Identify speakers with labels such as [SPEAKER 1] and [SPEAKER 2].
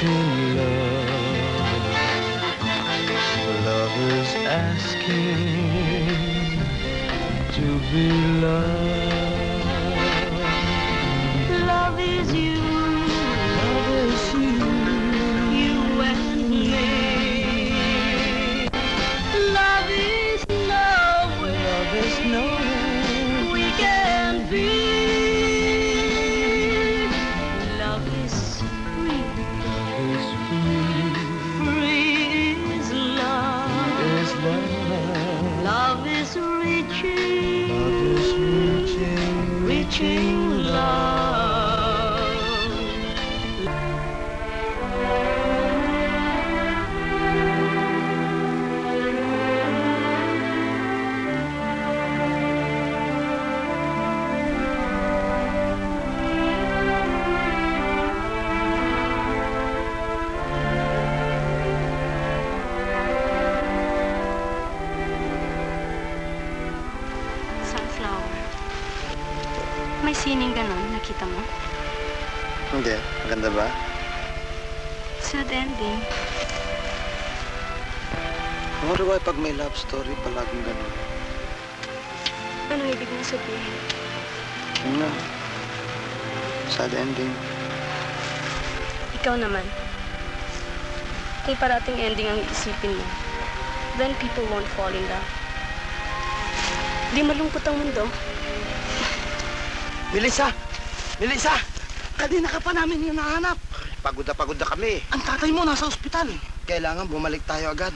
[SPEAKER 1] wanting love. Love is asking to be loved.
[SPEAKER 2] Love is you.
[SPEAKER 1] Love is you.
[SPEAKER 2] You and me. Love is nowhere.
[SPEAKER 1] Love is nowhere
[SPEAKER 2] We can be. Love is free.
[SPEAKER 1] Love is free.
[SPEAKER 2] Free is love.
[SPEAKER 1] Is love.
[SPEAKER 2] Love is reaching.
[SPEAKER 1] Love is reaching,
[SPEAKER 2] Reaching love. Sunflower. May sining ganon, nakita mo?
[SPEAKER 3] Hindi. Maganda ba?
[SPEAKER 2] Sad ending.
[SPEAKER 3] Ano ba pag may love story, palaging ganun?
[SPEAKER 2] Anong ibig mo sabihin?
[SPEAKER 3] Yun na. Sad ending.
[SPEAKER 2] Ikaw naman. Kung parating ending ang iisipin mo, then people won't fall in love. Di malungkot ang mundo.
[SPEAKER 4] Melissa! Melissa! Kanina ka pa namin hinahanap.
[SPEAKER 3] Pagod na kami.
[SPEAKER 4] Ang tatay mo nasa ospital.
[SPEAKER 3] Kailangan bumalik tayo agad.